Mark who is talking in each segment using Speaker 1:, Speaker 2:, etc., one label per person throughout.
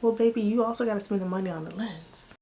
Speaker 1: Well, baby, you also gotta spend the money on the lens.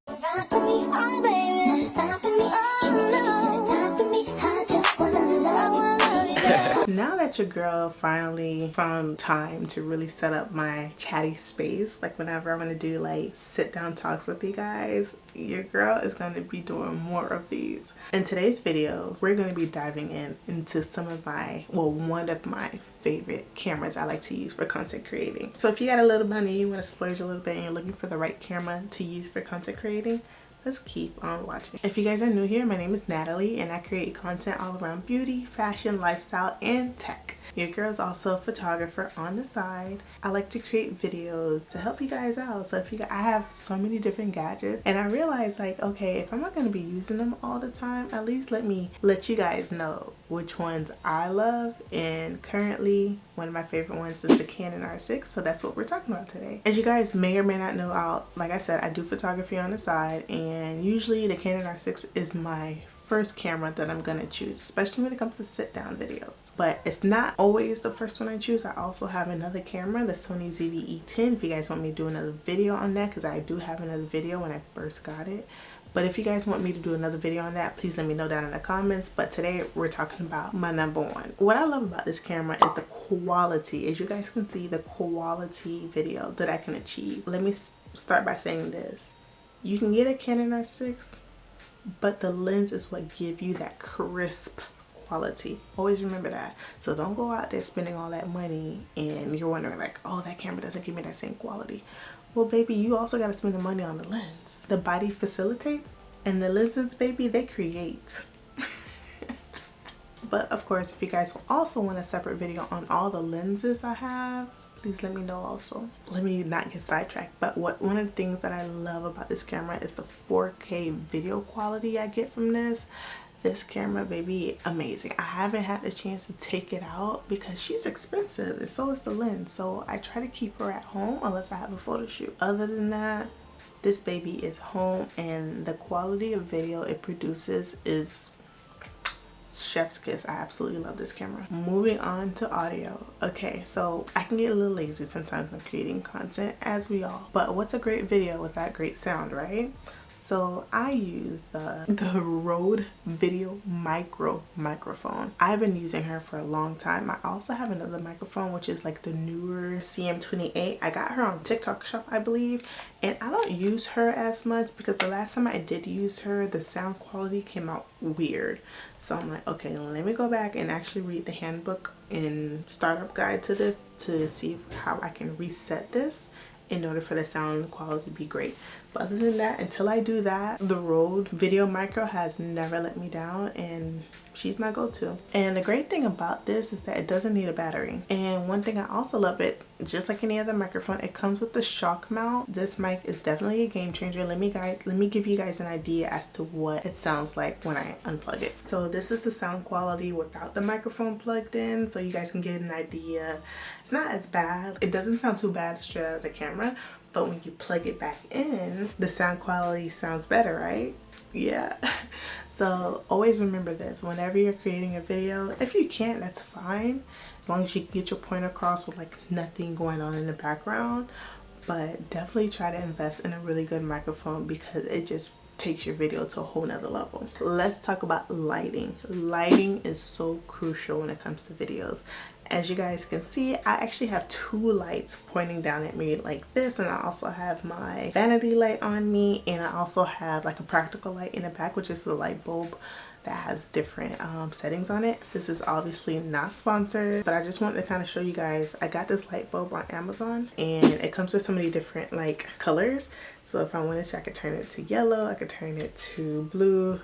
Speaker 1: Now that your girl finally found time to really set up my chatty space, like whenever I'm gonna do like sit down talks with you guys, your girl is going to be doing more of these. In today's video, we're going to be diving into some of my, well, one of my favorite cameras I like to use for content creating. So if you got a little money, you want to splurge a little bit and you're looking for the right camera to use for content creating, let's keep on watching. If you guys are new here, my name is Natalie and I create content all around beauty, fashion, lifestyle, and tech. Your girl's also a photographer on the side. I like to create videos to help you guys out. So if you guys, I have so many different gadgets and I realized like, okay, if I'm not going to be using them all the time, at least let me let you guys know which ones I love. And currently one of my favorite ones is the Canon R6. So that's what we're talking about today. As you guys may or may not know, like I said, I do photography on the side and usually the Canon R6 is my first camera that I'm gonna choose, especially when it comes to sit down videos. But it's not always the first one I choose. I also have another camera, the Sony ZV-E10, if you guys want me to do another video on that, because I do have another video when I first got it. But if you guys want me to do another video on that, please let me know down in the comments. But today we're talking about my number one. What I love about this camera is the quality. As you guys can see, the quality video that I can achieve. Let me start by saying this. You can get a Canon R6, but the lens is what give you that crisp quality. Always remember that. So don't go out there spending all that money and you're wondering like, oh, that camera doesn't give me that same quality. Well, baby, you also got to spend the money on the lens. The body facilitates and the lenses, baby, they create. But of course, if you guys also want a separate video on all the lenses I have, please let me know also. Let me not get sidetracked, but one of the things that I love about this camera is the 4K video quality I get from this. This camera, baby, amazing. I haven't had the chance to take it out because she's expensive and so is the lens. So I try to keep her at home unless I have a photo shoot. Other than that, this baby is home and the quality of video it produces is chef's kiss. I absolutely love this camera. Moving on to audio. Okay, so I can get a little lazy sometimes when creating content, as we all, but what's a great video without great sound, right? So I use the Rode Video microphone. I've been using her for a long time. I also have another microphone which is like the newer CM28. I got her on TikTok shop, I believe, and I don't use her as much because the last time I did use her, the sound quality came out weird. So I'm like, okay, let me go back and actually read the handbook and startup guide to this to see how I can reset this in order for the sound quality to be great. But other than that, until I do that, the Rode Video Micro has never let me down and she's my go-to. And the great thing about this is that it doesn't need a battery. And one thing I also love, it just like any other microphone, it comes with the shock mount. This mic is definitely a game changer. Let me give you guys an idea as to what it sounds like when I unplug it. So this is the sound quality without the microphone plugged in, so you guys can get an idea. It's not as bad. It doesn't sound too bad straight out of the camera, but when you plug it back in, the sound quality sounds better, right? Yeah. So always remember this whenever you're creating a video. If you can't, that's fine, as long as you get your point across with like nothing going on in the background. But definitely try to invest in a really good microphone because it just takes your video to a whole nother level. Let's talk about lighting. Lighting is so crucial when it comes to videos. As you guys can see, I actually have two lights pointing down at me like this, and I also have my vanity light on me, and I also have like a practical light in the back, which is the light bulb that has different settings on it. This is obviously not sponsored, but I just wanted to kind of show you guys. I got this light bulb on Amazon and it comes with so many different like colors. So if I wanted to, I could turn it to yellow, I could turn it to blue,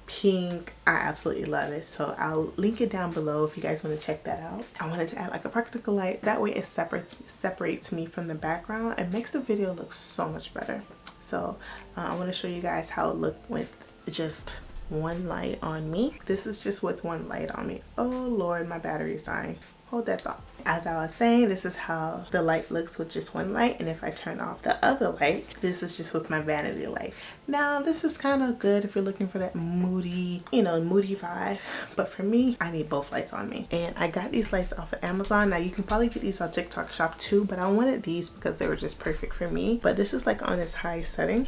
Speaker 1: pink. I absolutely love it. So I'll link it down below if you guys want to check that out. I wanted to add like a practical light. That way it separates me from the background and makes the video look so much better. So I want to show you guys how it looked with just one light on me. This is just with one light on me. Oh Lord, my battery's dying. Hold that thought. as I was saying, this is how the light looks with just one light, and if I turn off the other light, this is just with my vanity light. Now this is kind of good if you're looking for that moody, you know, moody vibe, but for me, I need both lights on me. And I got these lights off of Amazon. Now you can probably get these on TikTok shop too, but I wanted these because they were just perfect for me. But this is like on its high setting.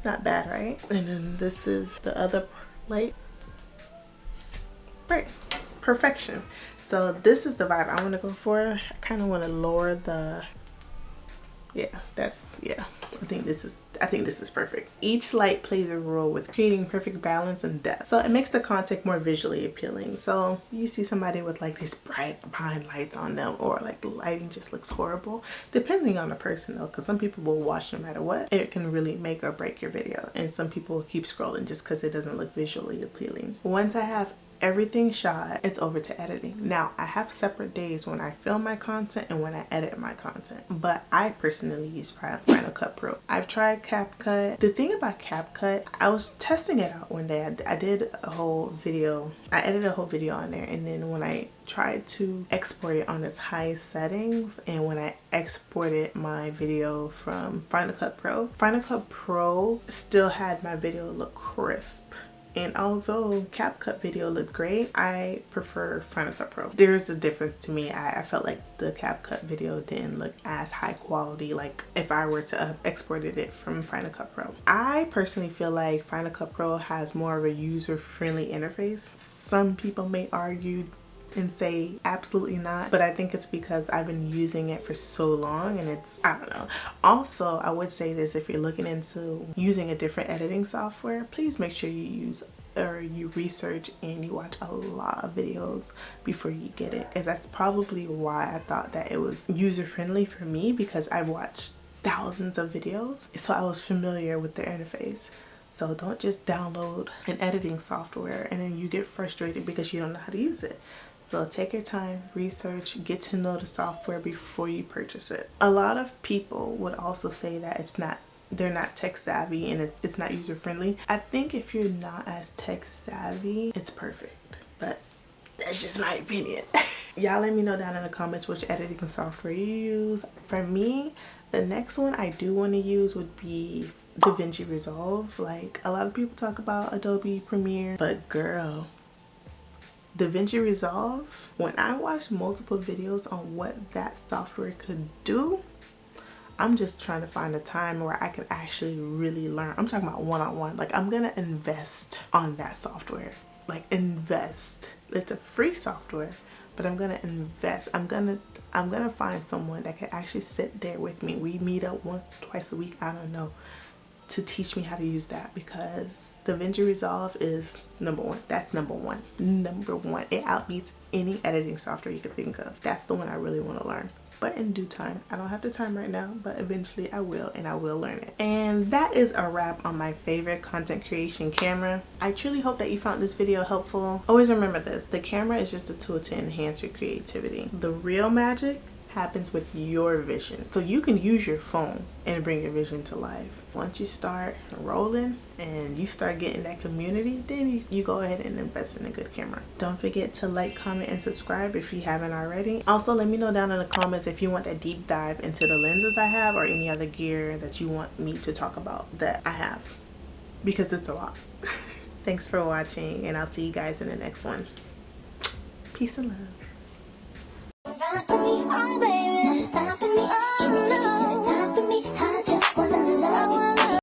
Speaker 1: Not bad, right? And then this is the other light. Right, perfection. So this is the vibe I want to go for. I kind of want to lower the, yeah, I think this is perfect. Each light plays a role with creating perfect balance and depth, so it makes the content more visually appealing. So you see somebody with like these bright behind lights on them, or like the lighting just looks horrible, depending on the person though, because some people will watch no matter what. It can really make or break your video, and some people will keep scrolling just because it doesn't look visually appealing. Once I have everything shot, it's over to editing. Now I have separate days when I film my content and when I edit my content, but I personally use Final Cut Pro. I've tried CapCut. The thing about CapCut, I was testing it out one day. I did a whole video, I edited a whole video on there, and then when I tried to export it on its highest settings, and when I exported my video from Final Cut Pro still had my video look crisp. And although CapCut video looked great, I prefer Final Cut Pro. There's a difference to me. I felt like the CapCut video didn't look as high quality like if I were to have exported it from Final Cut Pro. I personally feel like Final Cut Pro has more of a user-friendly interface. Some people may argue and say absolutely not, but I think it's because I've been using it for so long, and it's, I don't know. Also, I would say this: if you're looking into using a different editing software, please make sure you use or you research and you watch a lot of videos before you get it. And that's probably why I thought that it was user-friendly for me, because I've watched thousands of videos, so I was familiar with the interface. So don't just download an editing software and then you get frustrated because you don't know how to use it. So take your time, research, get to know the software before you purchase it. A lot of people would also say that they're not tech savvy and it's not user friendly. I think if you're not as tech savvy, it's perfect, but that's just my opinion. Y'all let me know down in the comments which editing software you use. For me, the next one I do want to use would be DaVinci Resolve. Like, a lot of people talk about Adobe Premiere, but girl, DaVinci Resolve, when I watched multiple videos on what that software could do, I'm just trying to find a time where I could actually really learn. I'm talking about one-on-one. Like, I'm gonna invest on that software. Like, invest. It's a free software, but I'm gonna invest. I'm gonna find someone that can actually sit there with me. We meet up once, twice a week, I don't know, to teach me how to use that, because DaVinci Resolve is number one. That's number one. It outbeats any editing software you could think of. That's the one I really want to learn, but in due time. I don't have the time right now, but eventually I will, and I will learn it. And that is a wrap on my favorite content creation camera. I truly hope that you found this video helpful. Always remember this: the camera is just a tool to enhance your creativity. The real magic happens with your vision. So you can use your phone and bring your vision to life. Once you start rolling and you start getting that community, then you go ahead and invest in a good camera. Don't forget to like, comment, and subscribe if you haven't already. Also, let me know down in the comments if you want a deep dive into the lenses I have, or any other gear that you want me to talk about that I have, because it's a lot. Thanks for watching, and I'll see you guys in the next one. Peace and love.